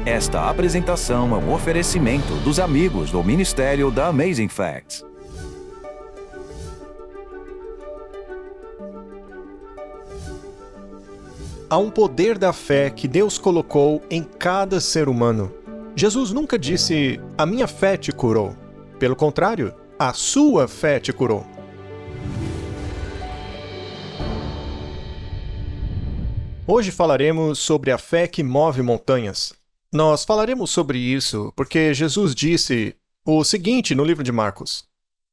Esta apresentação é um oferecimento dos amigos do Ministério da Amazing Facts. Há um poder da fé que Deus colocou em cada ser humano. Jesus nunca disse, a minha fé te curou. Pelo contrário, a sua fé te curou. Hoje falaremos sobre a fé que move montanhas. Nós falaremos sobre isso porque Jesus disse o seguinte no livro de Marcos: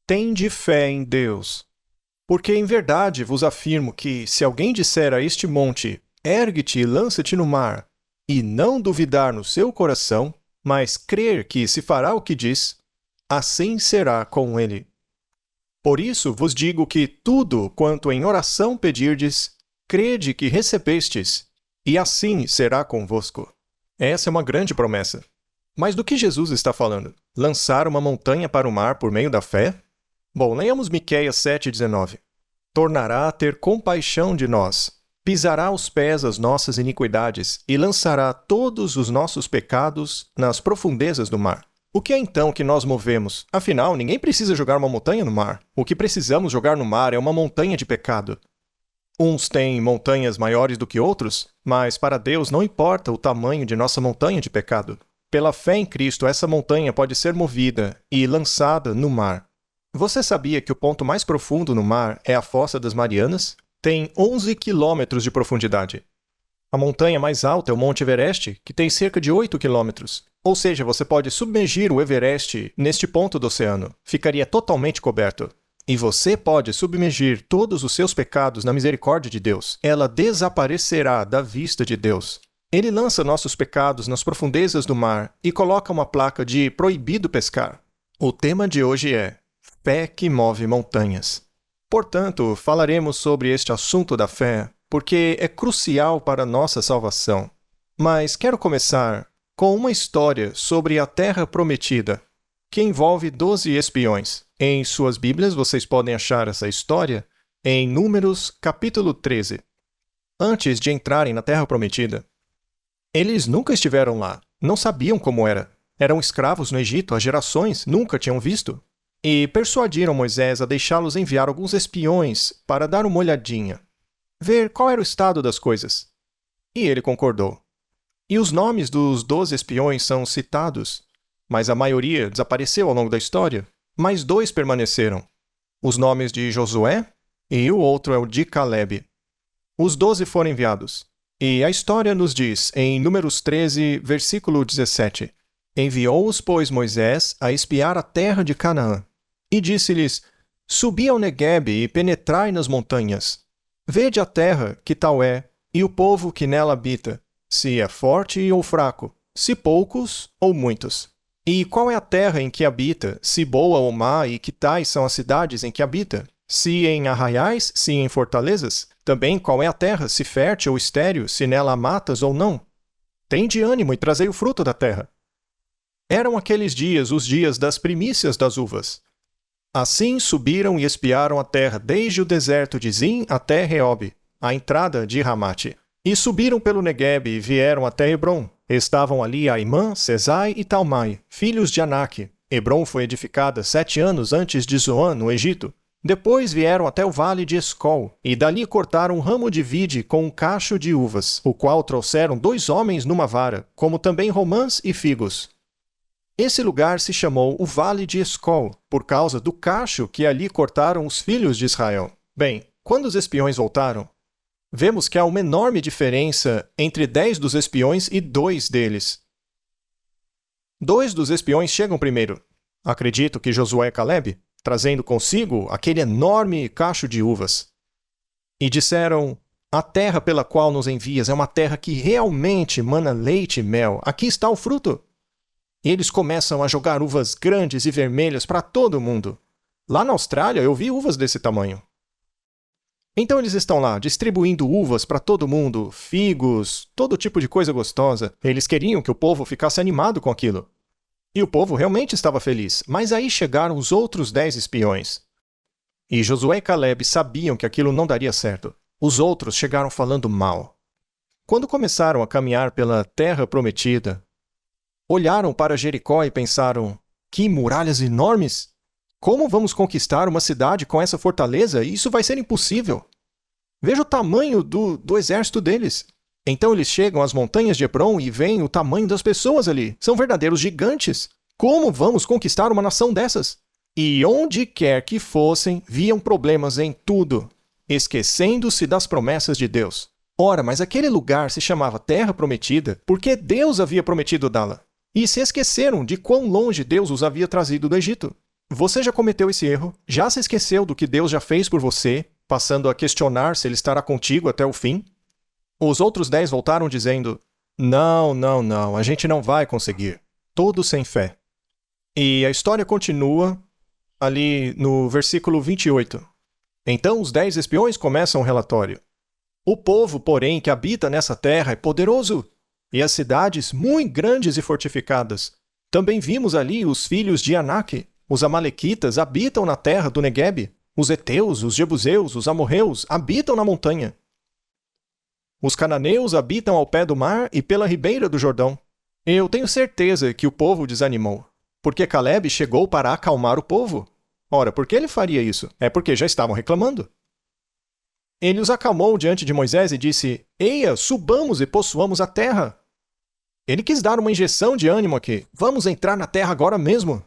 Tende fé em Deus. Porque em verdade vos afirmo que, se alguém disser a este monte, ergue-te e lança-te no mar, e não duvidar no seu coração, mas crer que se fará o que diz, assim será com ele. Por isso vos digo que tudo quanto em oração pedirdes, crede que recebestes, e assim será convosco. Essa é uma grande promessa. Mas do que Jesus está falando? Lançar uma montanha para o mar por meio da fé? Bom, leiamos Miqueias 7,19. Tornará a ter compaixão de nós, pisará aos pés as nossas iniquidades e lançará todos os nossos pecados nas profundezas do mar. O que é então que nós movemos? Afinal, ninguém precisa jogar uma montanha no mar. O que precisamos jogar no mar é uma montanha de pecado. Uns têm montanhas maiores do que outros, mas para Deus não importa o tamanho de nossa montanha de pecado. Pela fé em Cristo, essa montanha pode ser movida e lançada no mar. Você sabia que o ponto mais profundo no mar é a Fossa das Marianas? Tem 11 quilômetros de profundidade. A montanha mais alta é o Monte Everest, que tem cerca de 8 quilômetros. Ou seja, você pode submergir o Everest neste ponto do oceano. Ficaria totalmente coberto. E você pode submergir todos os seus pecados na misericórdia de Deus. Ela desaparecerá da vista de Deus. Ele lança nossos pecados nas profundezas do mar e coloca uma placa de proibido pescar. O tema de hoje é fé que move montanhas. Portanto, falaremos sobre este assunto da fé, porque é crucial para a nossa salvação. Mas quero começar com uma história sobre a Terra Prometida, que envolve 12 espiões. Em suas Bíblias, vocês podem achar essa história em Números, capítulo 13. Antes de entrarem na Terra Prometida, eles nunca estiveram lá, não sabiam como era. Eram escravos no Egito há gerações, nunca tinham visto. E persuadiram Moisés a deixá-los enviar alguns espiões para dar uma olhadinha, ver qual era o estado das coisas. E ele concordou. E os nomes dos 12 espiões são citados, mas a maioria desapareceu ao longo da história. Mas 2 permaneceram. Os nomes de Josué e o outro é o de Caleb. Os 12 foram enviados. E a história nos diz, em Números 13, versículo 17, Enviou-os, pois, Moisés a espiar a terra de Canaã. E disse-lhes, Subi ao Neguebe e penetrai nas montanhas. Vede a terra, que tal é, e o povo que nela habita, se é forte ou fraco, se poucos ou muitos. E qual é a terra em que habita, se boa ou má, e que tais são as cidades em que habita? Se em arraiais, se em fortalezas? Também qual é a terra, se fértil ou estéril, se nela há matas ou não? Tende ânimo e trazei o fruto da terra. Eram aqueles dias os dias das primícias das uvas. Assim subiram e espiaram a terra desde o deserto de Zin até Reob, a entrada de Ramate. E subiram pelo Neguebe e vieram até Hebrom. Estavam ali Aimã, Sesai e Talmai, filhos de Anak. Hebrom foi edificada 7 anos antes de Zoan, no Egito. Depois vieram até o vale de Escol, e dali cortaram um ramo de vide com um cacho de uvas, o qual trouxeram 2 homens numa vara, como também romãs e figos. Esse lugar se chamou o Vale de Escol, por causa do cacho que ali cortaram os filhos de Israel. Bem, quando os espiões voltaram, vemos que há uma enorme diferença entre 10 dos espiões e 2 deles. 2 dos espiões chegam primeiro. Acredito que Josué e Caleb, trazendo consigo aquele enorme cacho de uvas. E disseram, a terra pela qual nos envias é uma terra que realmente mana leite e mel. Aqui está o fruto. E eles começam a jogar uvas grandes e vermelhas para todo mundo. Lá na Austrália eu vi uvas desse tamanho. Então eles estão lá, distribuindo uvas para todo mundo, figos, todo tipo de coisa gostosa. Eles queriam que o povo ficasse animado com aquilo. E o povo realmente estava feliz, mas aí chegaram os outros 10 espiões. E Josué e Caleb sabiam que aquilo não daria certo. Os outros chegaram falando mal. Quando começaram a caminhar pela terra prometida, Olharam para Jericó e pensaram: que muralhas enormes! Como vamos conquistar uma cidade com essa fortaleza? Isso vai ser impossível. Veja o tamanho do exército deles. Então eles chegam às montanhas de Hebron e veem o tamanho das pessoas ali. São verdadeiros gigantes. Como vamos conquistar uma nação dessas? E onde quer que fossem, viam problemas em tudo, esquecendo-se das promessas de Deus. Ora, mas aquele lugar se chamava Terra Prometida porque Deus havia prometido dá-la. E se esqueceram de quão longe Deus os havia trazido do Egito. Você já cometeu esse erro? Já se esqueceu do que Deus já fez por você, passando a questionar se Ele estará contigo até o fim? Os outros 10 voltaram dizendo: Não, a gente não vai conseguir. Todos sem fé. E a história continua ali no versículo 28. Então os 10 espiões começam o relatório. O povo, porém, que habita nessa terra é poderoso, e as cidades muito grandes e fortificadas. Também vimos ali os filhos de Anak. Os amalequitas habitam na terra do Neguebe. Os heteus, os jebuseus, os amorreus habitam na montanha. Os cananeus habitam ao pé do mar e pela ribeira do Jordão. Eu tenho certeza que o povo desanimou, porque Calebe chegou para acalmar o povo. Ora, por que ele faria isso? É porque já estavam reclamando. Ele os acalmou diante de Moisés e disse: Eia, subamos e possuamos a terra. Ele quis dar uma injeção de ânimo aqui. Vamos entrar na terra agora mesmo.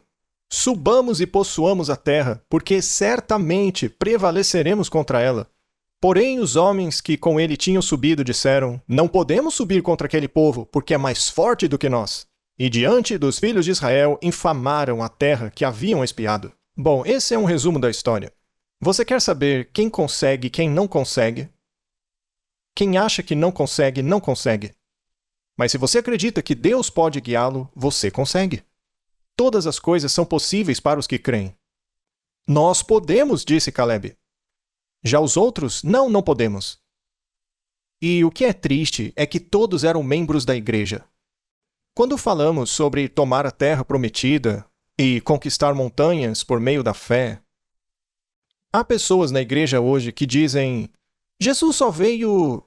Subamos e possuamos a terra, porque certamente prevaleceremos contra ela. Porém, os homens que com ele tinham subido disseram: Não podemos subir contra aquele povo, porque é mais forte do que nós. E diante dos filhos de Israel infamaram a terra que haviam espiado. Bom, esse é um resumo da história. Você quer saber quem consegue e quem não consegue? Quem acha que não consegue, não consegue. Mas se você acredita que Deus pode guiá-lo, você consegue. Todas as coisas são possíveis para os que creem. Nós podemos, disse Calebe. Já os outros, não podemos. E o que é triste é que todos eram membros da igreja. Quando falamos sobre tomar a terra prometida e conquistar montanhas por meio da fé, há pessoas na igreja hoje que dizem: Jesus só veio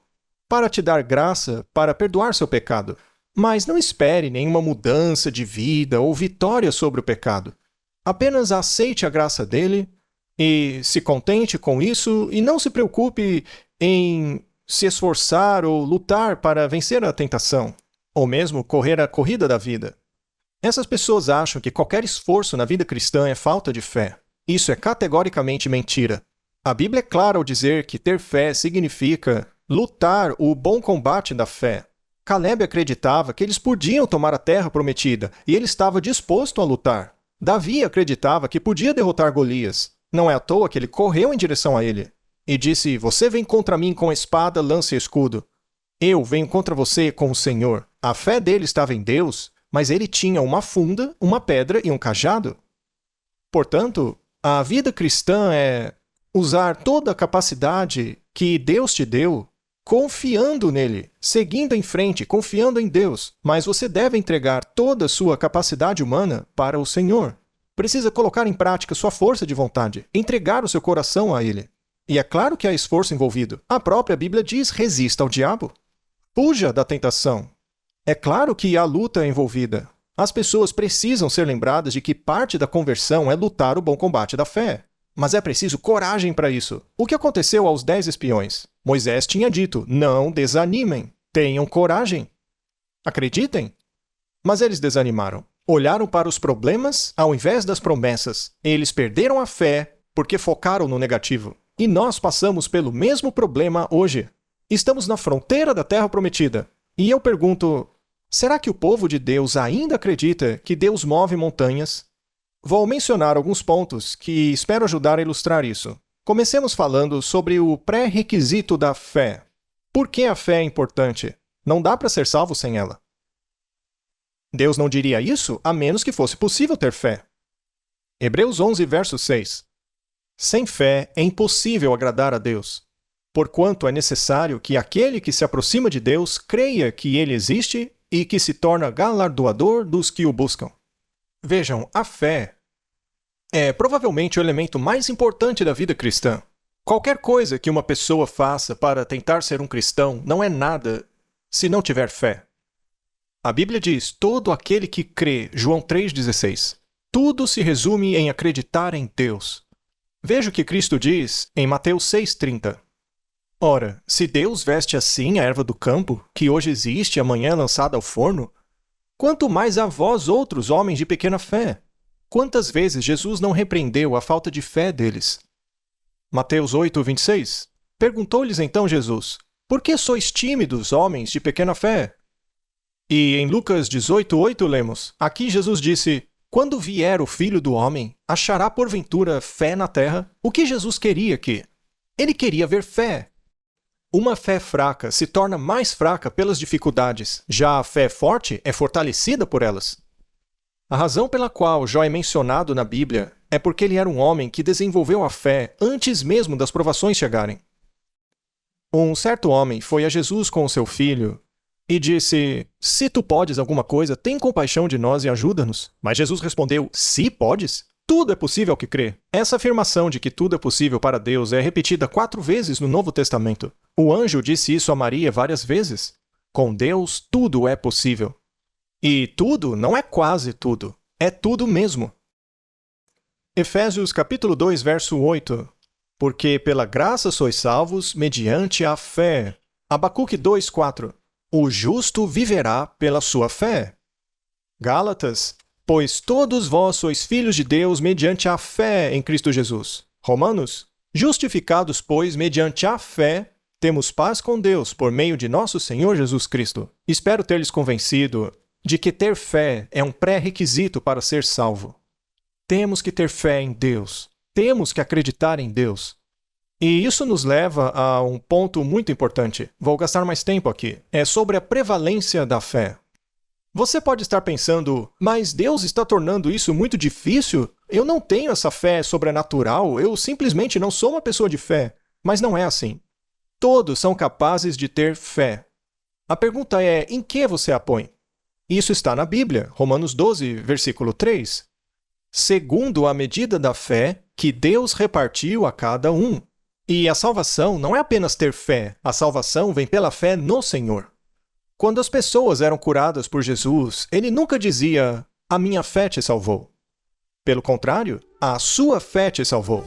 para te dar graça, para perdoar seu pecado. Mas não espere nenhuma mudança de vida ou vitória sobre o pecado. Apenas aceite a graça dele e se contente com isso e não se preocupe em se esforçar ou lutar para vencer a tentação, ou mesmo correr a corrida da vida. Essas pessoas acham que qualquer esforço na vida cristã é falta de fé. Isso é categoricamente mentira. A Bíblia é clara ao dizer que ter fé significa lutar o bom combate da fé. Calebe acreditava que eles podiam tomar a terra prometida e ele estava disposto a lutar. Davi acreditava que podia derrotar Golias. Não é à toa que ele correu em direção a ele e disse: Você vem contra mim com espada, lança e escudo. Eu venho contra você com o Senhor. A fé dele estava em Deus, mas ele tinha uma funda, uma pedra e um cajado. Portanto, a vida cristã é usar toda a capacidade que Deus te deu, confiando nele, seguindo em frente, confiando em Deus. Mas você deve entregar toda a sua capacidade humana para o Senhor. Precisa colocar em prática sua força de vontade, entregar o seu coração a ele. E é claro que há esforço envolvido. A própria Bíblia diz: resista ao diabo. Fuja da tentação. É claro que há luta envolvida. As pessoas precisam ser lembradas de que parte da conversão é lutar o bom combate da fé. Mas é preciso coragem para isso. O que aconteceu aos 10 espiões? Moisés tinha dito: não desanimem, tenham coragem. Acreditem. Mas eles desanimaram. Olharam para os problemas ao invés das promessas. Eles perderam a fé porque focaram no negativo. E nós passamos pelo mesmo problema hoje. Estamos na fronteira da Terra Prometida. E eu pergunto: será que o povo de Deus ainda acredita que Deus move montanhas? Vou mencionar alguns pontos que espero ajudar a ilustrar isso. Comecemos falando sobre o pré-requisito da fé. Por que a fé é importante? Não dá para ser salvo sem ela. Deus não diria isso a menos que fosse possível ter fé. Hebreus 11, verso 6. Sem fé é impossível agradar a Deus, porquanto é necessário que aquele que se aproxima de Deus creia que ele existe e que se torna galardoador dos que o buscam. Vejam, a fé é provavelmente o elemento mais importante da vida cristã. Qualquer coisa que uma pessoa faça para tentar ser um cristão não é nada se não tiver fé. A Bíblia diz, todo aquele que crê, João 3,16. Tudo se resume em acreditar em Deus. Veja o que Cristo diz em Mateus 6,30. Ora, se Deus veste assim a erva do campo, que hoje existe e amanhã é lançada ao forno, quanto mais a vós outros, homens de pequena fé. Quantas vezes Jesus não repreendeu a falta de fé deles? Mateus 8,26. Perguntou-lhes então Jesus, por que sois tímidos, homens de pequena fé? E em Lucas 18,8 lemos, aqui Jesus disse, quando vier o Filho do Homem, achará porventura fé na terra? O que Jesus queria aqui? Ele queria ver fé. Uma fé fraca se torna mais fraca pelas dificuldades, já a fé forte é fortalecida por elas. A razão pela qual Jó é mencionado na Bíblia é porque ele era um homem que desenvolveu a fé antes mesmo das provações chegarem. Um certo homem foi a Jesus com o seu filho e disse, se tu podes alguma coisa, tem compaixão de nós e ajuda-nos. Mas Jesus respondeu, se podes? Tudo é possível ao que crê. Essa afirmação de que tudo é possível para Deus é repetida 4 vezes no Novo Testamento. O anjo disse isso a Maria várias vezes. Com Deus, tudo é possível. E tudo não é quase tudo, é tudo mesmo. Efésios capítulo 2, verso 8. Porque pela graça sois salvos mediante a fé. Abacuque 2, 4. O justo viverá pela sua fé. Gálatas, pois todos vós sois filhos de Deus mediante a fé em Cristo Jesus. Romanos, justificados, pois, mediante a fé, temos paz com Deus por meio de nosso Senhor Jesus Cristo. Espero ter lhes convencido de que ter fé é um pré-requisito para ser salvo. Temos que ter fé em Deus. Temos que acreditar em Deus. E isso nos leva a um ponto muito importante. Vou gastar mais tempo aqui. É sobre a prevalência da fé. Você pode estar pensando, mas Deus está tornando isso muito difícil? Eu não tenho essa fé sobrenatural, eu simplesmente não sou uma pessoa de fé. Mas não é assim. Todos são capazes de ter fé. A pergunta é, em que você a põe? Isso está na Bíblia, Romanos 12, versículo 3. Segundo a medida da fé que Deus repartiu a cada um. E a salvação não é apenas ter fé, a salvação vem pela fé no Senhor. Quando as pessoas eram curadas por Jesus, ele nunca dizia, a minha fé te salvou. Pelo contrário, a sua fé te salvou.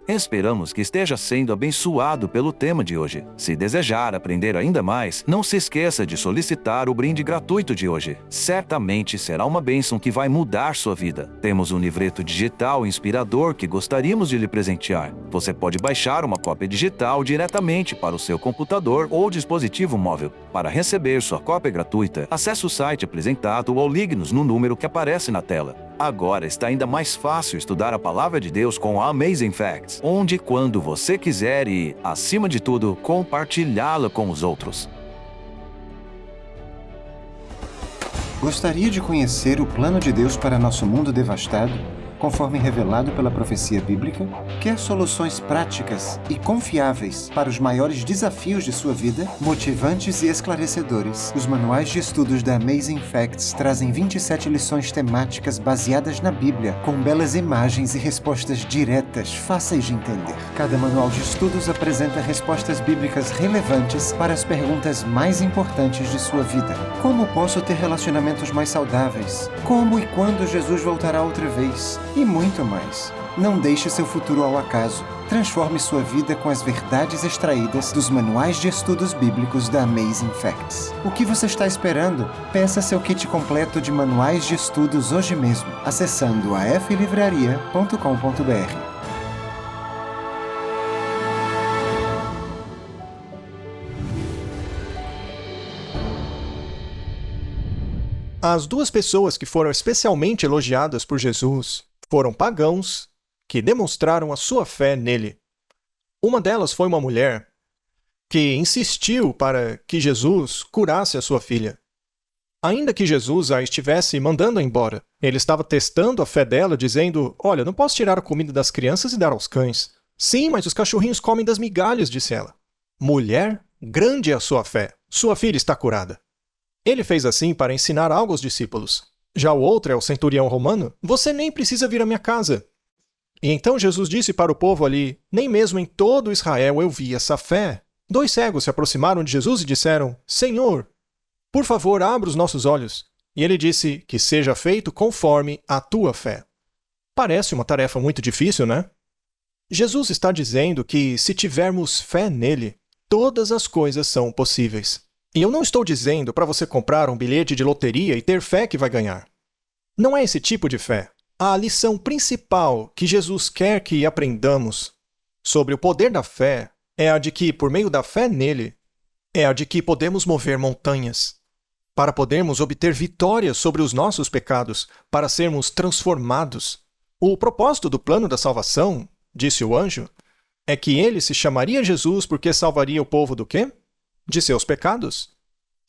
Esperamos que esteja sendo abençoado pelo tema de hoje. Se desejar aprender ainda mais, não se esqueça de solicitar o brinde gratuito de hoje. Certamente será uma bênção que vai mudar sua vida. Temos um livreto digital inspirador que gostaríamos de lhe presentear. Você pode baixar uma cópia digital diretamente para o seu computador ou dispositivo móvel. Para receber sua cópia gratuita, acesse o site apresentado ou ligue-nos no número que aparece na tela. Agora está ainda mais fácil estudar a Palavra de Deus com a Amazing Facts, onde e quando você quiser e, acima de tudo, compartilhá-la com os outros. Gostaria de conhecer o plano de Deus para nosso mundo devastado, conforme revelado pela profecia bíblica? Quer soluções práticas e confiáveis para os maiores desafios de sua vida? Motivantes e esclarecedores, os manuais de estudos da Amazing Facts trazem 27 lições temáticas baseadas na Bíblia, com belas imagens e respostas diretas, fáceis de entender. Cada manual de estudos apresenta respostas bíblicas relevantes para as perguntas mais importantes de sua vida. Como posso ter relacionamentos mais saudáveis? Como e quando Jesus voltará outra vez? E muito mais. Não deixe seu futuro ao acaso. Transforme sua vida com as verdades extraídas dos manuais de estudos bíblicos da Amazing Facts. O que você está esperando? Peça seu kit completo de manuais de estudos hoje mesmo, acessando aflivraria.com.br. As duas pessoas que foram especialmente elogiadas por Jesus foram pagãos que demonstraram a sua fé nele. Uma delas foi uma mulher que insistiu para que Jesus curasse a sua filha. Ainda que Jesus a estivesse mandando embora, ele estava testando a fé dela, dizendo, olha, não posso tirar a comida das crianças e dar aos cães. Sim, mas os cachorrinhos comem das migalhas, disse ela. Mulher, grande é a sua fé. Sua filha está curada. Ele fez assim para ensinar algo aos discípulos. Já o outro é o centurião romano. Você nem precisa vir à minha casa. E então Jesus disse para o povo ali, nem mesmo em todo Israel eu vi essa fé. 2 cegos se aproximaram de Jesus e disseram, Senhor, Por favor, abra os nossos olhos. E ele disse, que seja feito conforme a tua fé. Parece uma tarefa muito difícil, né? Jesus está dizendo que, se tivermos fé nele, todas as coisas são possíveis. E eu não estou dizendo para você comprar um bilhete de loteria e ter fé que vai ganhar. Não é esse tipo de fé. A lição principal que Jesus quer que aprendamos sobre o poder da fé é a de que, por meio da fé nele, é a de que podemos mover montanhas, para podermos obter vitória sobre os nossos pecados, para sermos transformados. O propósito do plano da salvação, disse o anjo, é que ele se chamaria Jesus porque salvaria o povo do quê? De seus pecados.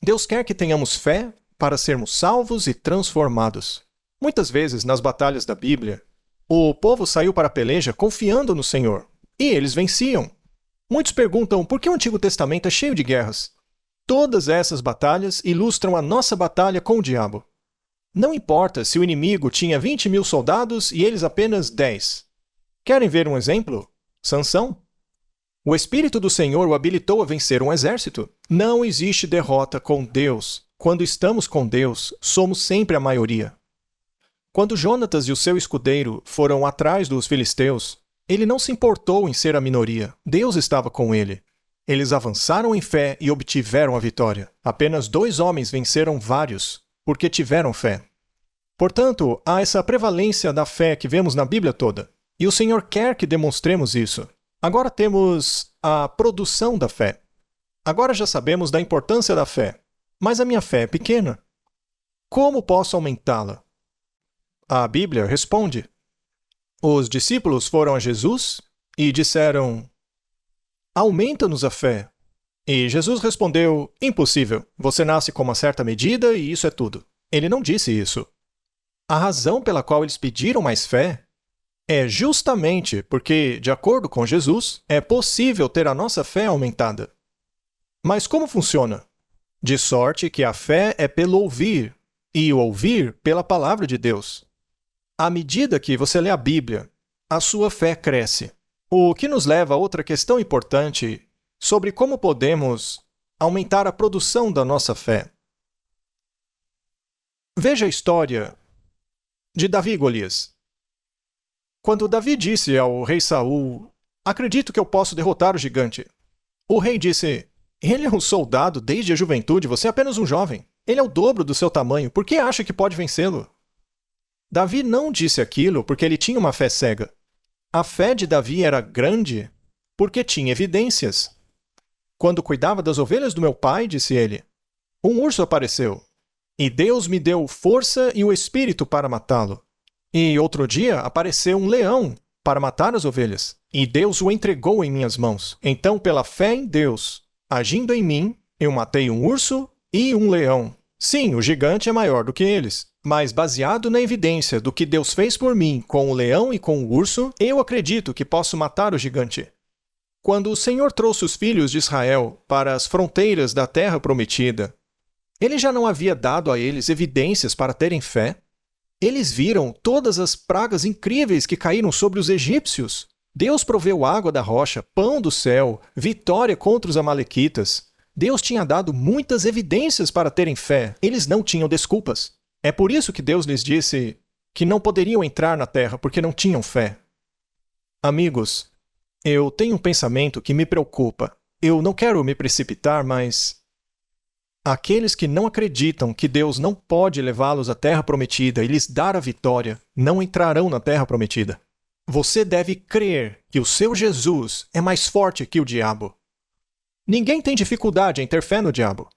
Deus quer que tenhamos fé para sermos salvos e transformados. Muitas vezes, nas batalhas da Bíblia, o povo saiu para a peleja confiando no Senhor, e eles venciam. Muitos perguntam por que o Antigo Testamento é cheio de guerras. Todas essas batalhas ilustram a nossa batalha com o diabo. Não importa se o inimigo tinha 20.000 soldados e eles apenas 10. Querem ver um exemplo? Sansão. O Espírito do Senhor o habilitou a vencer um exército. Não existe derrota com Deus. Quando estamos com Deus, somos sempre a maioria. Quando Jonatas e o seu escudeiro foram atrás dos filisteus, ele não se importou em ser a minoria. Deus estava com ele. Eles avançaram em fé e obtiveram a vitória. Apenas 2 homens venceram vários, porque tiveram fé. Portanto, há essa prevalência da fé que vemos na Bíblia toda. E o Senhor quer que demonstremos isso. Agora temos a produção da fé. Agora já sabemos da importância da fé. Mas a minha fé é pequena. Como posso aumentá-la? A Bíblia responde. Os discípulos foram a Jesus e disseram: aumenta-nos a fé. E Jesus respondeu: impossível, você nasce com uma certa medida e isso é tudo. Ele não disse isso. A razão pela qual eles pediram mais fé é justamente porque, de acordo com Jesus, é possível ter a nossa fé aumentada. Mas como funciona? De sorte que a fé é pelo ouvir, e o ouvir pela palavra de Deus. À medida que você lê a Bíblia, a sua fé cresce. O que nos leva a outra questão importante sobre como podemos aumentar a produção da nossa fé. Veja a história de Davi e Golias. Quando Davi disse ao rei Saul: acredito que eu posso derrotar o gigante, o rei disse: ele é um soldado desde a juventude, você é apenas um jovem. Ele é o dobro do seu tamanho, por que acha que pode vencê-lo? Davi não disse aquilo porque ele tinha uma fé cega. A fé de Davi era grande porque tinha evidências. Quando cuidava das ovelhas do meu pai, disse ele, um urso apareceu, e Deus me deu força e o espírito para matá-lo. E outro dia apareceu um leão para matar as ovelhas, e Deus o entregou em minhas mãos. Então, pela fé em Deus, agindo em mim, eu matei um urso e um leão. Sim, o gigante é maior do que eles, mas baseado na evidência do que Deus fez por mim com o leão e com o urso, eu acredito que posso matar o gigante. Quando o Senhor trouxe os filhos de Israel para as fronteiras da terra prometida, ele já não havia dado a eles evidências para terem fé? Eles viram todas as pragas incríveis que caíram sobre os egípcios. Deus proveu água da rocha, pão do céu, vitória contra os amalequitas. Deus tinha dado muitas evidências para terem fé. Eles não tinham desculpas. É por isso que Deus lhes disse que não poderiam entrar na terra porque não tinham fé. Amigos, eu tenho um pensamento que me preocupa. Eu não quero me precipitar, mas aqueles que não acreditam que Deus não pode levá-los à terra prometida e lhes dar a vitória, não entrarão na terra prometida. Você deve crer que o seu Jesus é mais forte que o diabo. Ninguém tem dificuldade em ter fé no diabo.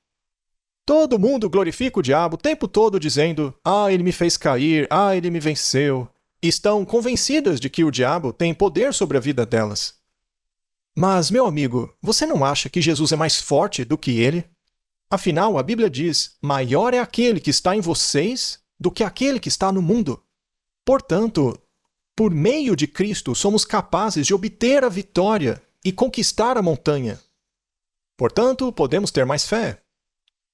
Todo mundo glorifica o diabo o tempo todo dizendo: ele me fez cair, ele me venceu. Estão convencidas de que o diabo tem poder sobre a vida delas. Mas, meu amigo, você não acha que Jesus é mais forte do que ele? Afinal, a Bíblia diz: maior é aquele que está em vocês do que aquele que está no mundo. Portanto, por meio de Cristo, somos capazes de obter a vitória e conquistar a montanha. Portanto, podemos ter mais fé.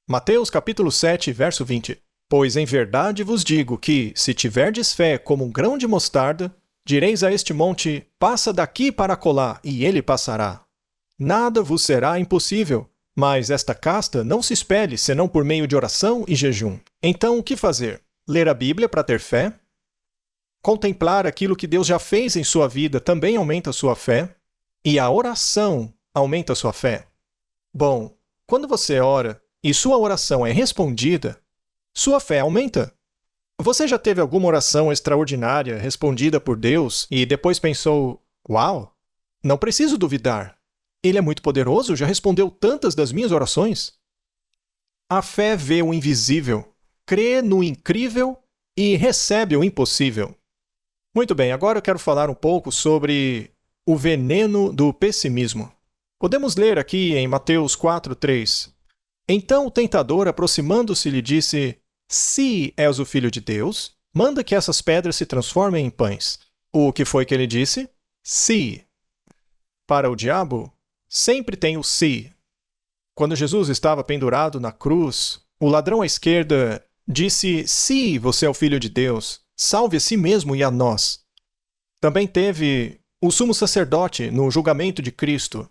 Mateus capítulo 7, verso 20. Pois em verdade vos digo que, se tiverdes fé como um grão de mostarda, direis a este monte: passa daqui para acolá, e ele passará. Nada vos será impossível. Mas esta casta não se espelhe senão por meio de oração e jejum. Então, o que fazer? Ler a Bíblia para ter fé? Contemplar aquilo que Deus já fez em sua vida também aumenta a sua fé? E a oração aumenta a sua fé? Bom, quando você ora e sua oração é respondida, sua fé aumenta. Você já teve alguma oração extraordinária respondida por Deus e depois pensou: uau, não preciso duvidar. Ele é muito poderoso, já respondeu tantas das minhas orações. A fé vê o invisível, crê no incrível e recebe o impossível. Muito bem, agora eu quero falar um pouco sobre o veneno do pessimismo. Podemos ler aqui em Mateus 4:3. Então o tentador, aproximando-se, lhe disse: Se és o Filho de Deus, manda que essas pedras se transformem em pães. O que foi que ele disse? Se. Para o diabo, sempre tem o se. Quando Jesus estava pendurado na cruz, o ladrão à esquerda disse: Se você é o Filho de Deus, salve a si mesmo e a nós. Também teve o sumo sacerdote no julgamento de Cristo,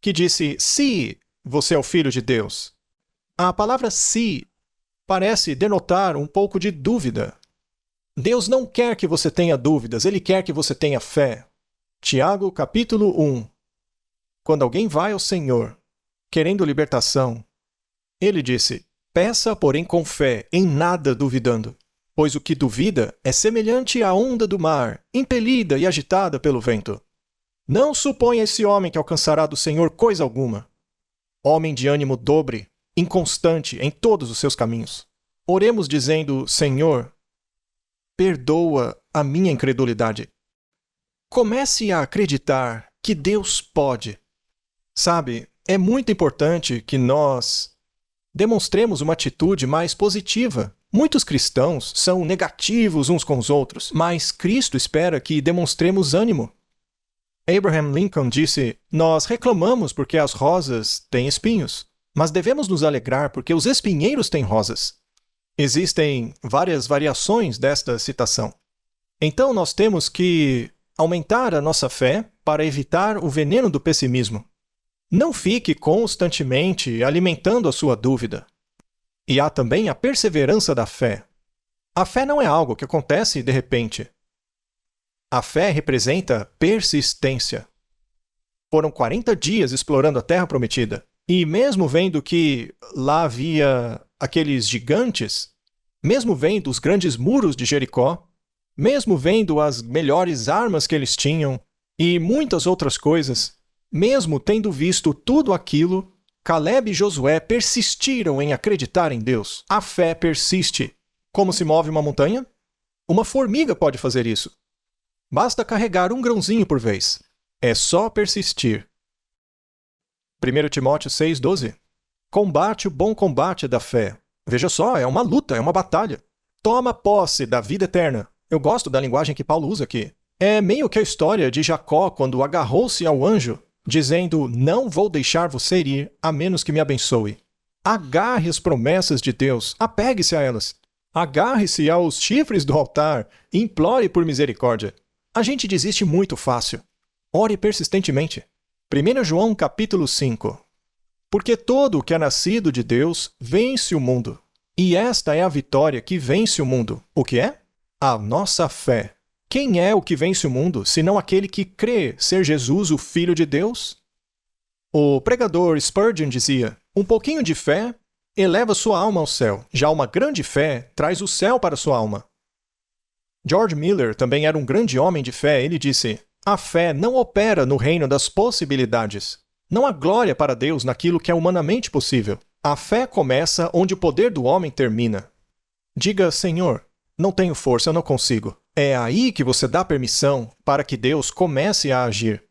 que disse: Se você é o Filho de Deus. A palavra se parece denotar um pouco de dúvida. Deus não quer que você tenha dúvidas, Ele quer que você tenha fé. Tiago, capítulo 1. Quando alguém vai ao Senhor, querendo libertação, ele disse: Peça, porém, com fé, em nada duvidando. Pois o que duvida é semelhante à onda do mar, impelida e agitada pelo vento. Não suponha esse homem que alcançará do Senhor coisa alguma. Homem de ânimo dobre, inconstante em todos os seus caminhos. Oremos dizendo: Senhor, perdoa a minha incredulidade. Comece a acreditar que Deus pode. Sabe, é muito importante que nós demonstremos uma atitude mais positiva. Muitos cristãos são negativos uns com os outros, mas Cristo espera que demonstremos ânimo. Abraham Lincoln disse: Nós reclamamos porque as rosas têm espinhos, mas devemos nos alegrar porque os espinheiros têm rosas. Existem várias variações desta citação. Então nós temos que aumentar a nossa fé para evitar o veneno do pessimismo. Não fique constantemente alimentando a sua dúvida. E há também a perseverança da fé. A fé não é algo que acontece de repente. A fé representa persistência. Foram 40 dias explorando a Terra Prometida. E mesmo vendo que lá havia aqueles gigantes, mesmo vendo os grandes muros de Jericó, mesmo vendo as melhores armas que eles tinham e muitas outras coisas, mesmo tendo visto tudo aquilo, Caleb e Josué persistiram em acreditar em Deus. A fé persiste. Como se move uma montanha? Uma formiga pode fazer isso. Basta carregar um grãozinho por vez. É só persistir. 1 Timóteo 6,12. Combate o bom combate da fé. Veja só, é uma luta, é uma batalha. Toma posse da vida eterna. Eu gosto da linguagem que Paulo usa aqui. É meio que a história de Jacó quando agarrou-se ao anjo, dizendo: Não vou deixar você ir, a menos que me abençoe. Agarre as promessas de Deus, apegue-se a elas. Agarre-se aos chifres do altar e implore por misericórdia. A gente desiste muito fácil. Ore persistentemente. 1 João capítulo 5. Porque todo o que é nascido de Deus vence o mundo. E esta é a vitória que vence o mundo. O que é? A nossa fé. Quem é o que vence o mundo, senão aquele que crê ser Jesus o Filho de Deus? O pregador Spurgeon dizia: um pouquinho de fé eleva sua alma ao céu, já uma grande fé traz o céu para sua alma. George Miller também era um grande homem de fé. Ele disse: a fé não opera no reino das possibilidades. Não há glória para Deus naquilo que é humanamente possível. A fé começa onde o poder do homem termina. Diga: Senhor, não tenho força, eu não consigo. É aí que você dá permissão para que Deus comece a agir.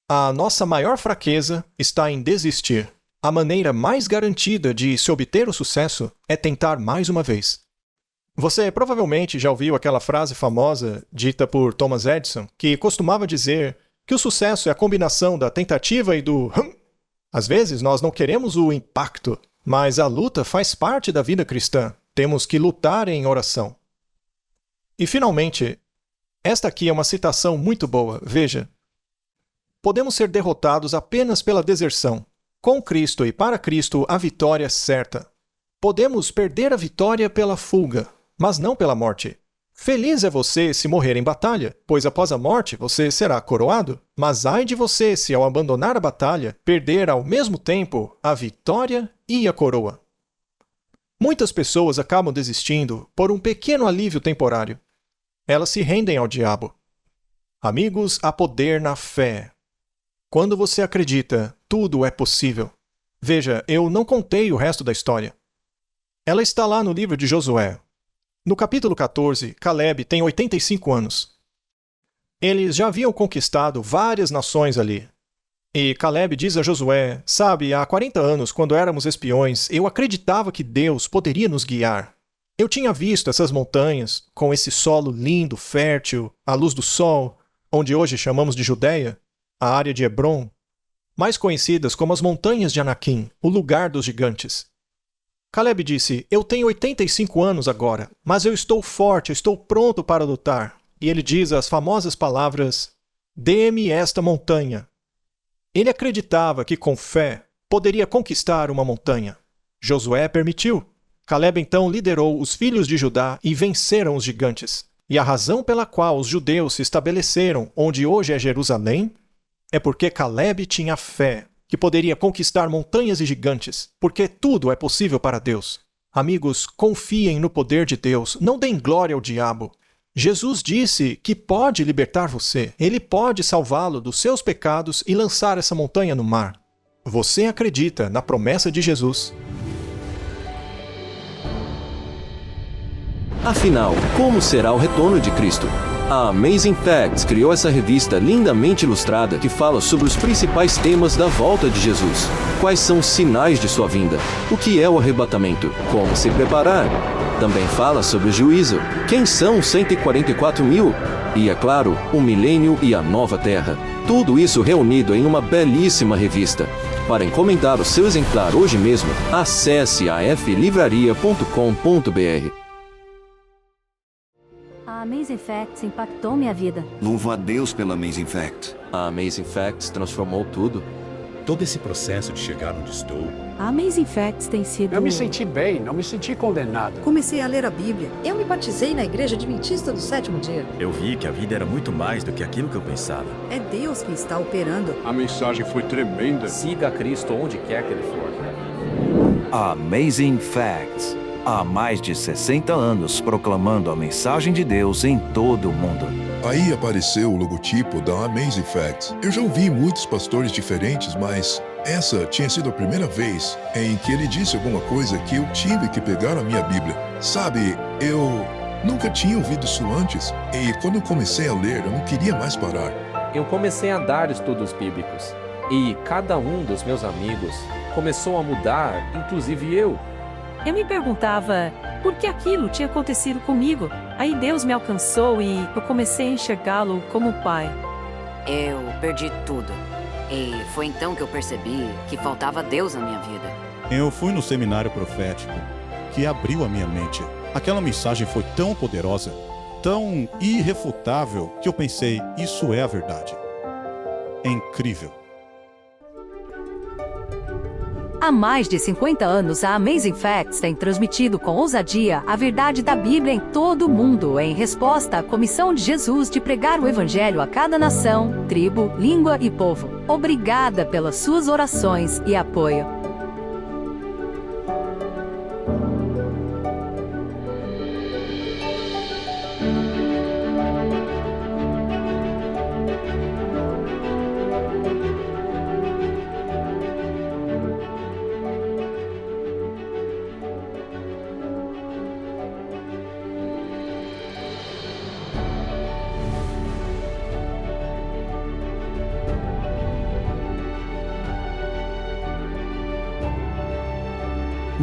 A nossa maior fraqueza está em desistir. A maneira mais garantida de se obter o sucesso é tentar mais uma vez. Você provavelmente já ouviu aquela frase famosa dita por Thomas Edison, que costumava dizer que o sucesso é a combinação da tentativa e do hum. Às vezes nós não queremos o impacto, mas a luta faz parte da vida cristã. Temos que lutar em oração. E finalmente, esta aqui é uma citação muito boa. Veja: podemos ser derrotados apenas pela deserção. Com Cristo e para Cristo, a vitória é certa. Podemos perder a vitória pela fuga, mas não pela morte. Feliz é você se morrer em batalha, pois após a morte você será coroado. Mas ai de você se, ao abandonar a batalha, perder ao mesmo tempo a vitória e a coroa. Muitas pessoas acabam desistindo por um pequeno alívio temporário. Elas se rendem ao diabo. Amigos, há poder na fé. Quando você acredita, tudo é possível. Veja, eu não contei o resto da história. Ela está lá no livro de Josué. No capítulo 14, Caleb tem 85 anos. Eles já haviam conquistado várias nações ali. E Caleb diz a Josué, sabe, há 40 anos, quando éramos espiões, eu acreditava que Deus poderia nos guiar. Eu tinha visto essas montanhas, com esse solo lindo, fértil, à luz do sol, onde hoje chamamos de Judeia, a área de Hebrom, mais conhecidas como as Montanhas de Anaquim, o lugar dos gigantes. Caleb disse, eu tenho 85 anos agora, mas eu estou forte, eu estou pronto para lutar. E ele diz as famosas palavras, dê-me esta montanha. Ele acreditava que com fé poderia conquistar uma montanha. Josué permitiu. Caleb então liderou os filhos de Judá e venceram os gigantes. E a razão pela qual os judeus se estabeleceram onde hoje é Jerusalém é porque Caleb tinha fé que poderia conquistar montanhas e gigantes, porque tudo é possível para Deus. Amigos, confiem no poder de Deus, não deem glória ao diabo. Jesus disse que pode libertar você, ele pode salvá-lo dos seus pecados e lançar essa montanha no mar. Você acredita na promessa de Jesus? Afinal, como será o retorno de Cristo? A Amazing Facts criou essa revista lindamente ilustrada que fala sobre os principais temas da volta de Jesus. Quais são os sinais de sua vinda? O que é o arrebatamento? Como se preparar? Também fala sobre o juízo. Quem são os 144 mil? E, é claro, o milênio e a nova terra. Tudo isso reunido em uma belíssima revista. Para encomendar o seu exemplar hoje mesmo, acesse aflivraria.com.br. A Amazing Facts impactou minha vida. Louvo a Deus pela Amazing Facts. A Amazing Facts transformou tudo. Todo esse processo de chegar onde estou. A Amazing Facts tem sido... Eu me senti bem, não me senti condenado. Comecei a ler a Bíblia. Eu me batizei na Igreja Adventista do Sétimo Dia. Eu vi que a vida era muito mais do que aquilo que eu pensava. É Deus quem está operando. A mensagem foi tremenda. Siga a Cristo onde quer que ele for. Amazing Facts. Há mais de 60 anos proclamando a mensagem de Deus em todo o mundo. Aí apareceu o logotipo da Amazing Facts. Eu já ouvi muitos pastores diferentes, mas essa tinha sido a primeira vez em que ele disse alguma coisa que eu tive que pegar a minha Bíblia. Sabe, eu nunca tinha ouvido isso antes, e quando eu comecei a ler, eu não queria mais parar. Eu comecei a dar estudos bíblicos, e cada um dos meus amigos começou a mudar, inclusive eu. Eu me perguntava por que aquilo tinha acontecido comigo. Aí Deus me alcançou e eu comecei a enxergá-lo como pai. Eu perdi tudo. E foi então que eu percebi que faltava Deus na minha vida. Eu fui no seminário profético, que abriu a minha mente. Aquela mensagem foi tão poderosa, tão irrefutável, que eu pensei, isso é a verdade. É incrível. Há mais de 50 anos, a Amazing Facts tem transmitido com ousadia a verdade da Bíblia em todo o mundo, em resposta à comissão de Jesus de pregar o Evangelho a cada nação, tribo, língua e povo. Obrigada pelas suas orações e apoio.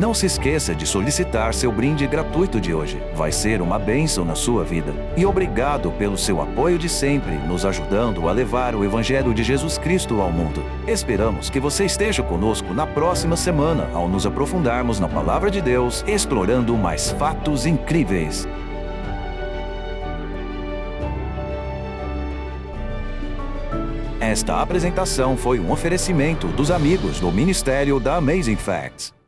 Não se esqueça de solicitar seu brinde gratuito de hoje. Vai ser uma bênção na sua vida. E obrigado pelo seu apoio de sempre, nos ajudando a levar o Evangelho de Jesus Cristo ao mundo. Esperamos que você esteja conosco na próxima semana, ao nos aprofundarmos na Palavra de Deus, explorando mais fatos incríveis. Esta apresentação foi um oferecimento dos amigos do Ministério da Amazing Facts.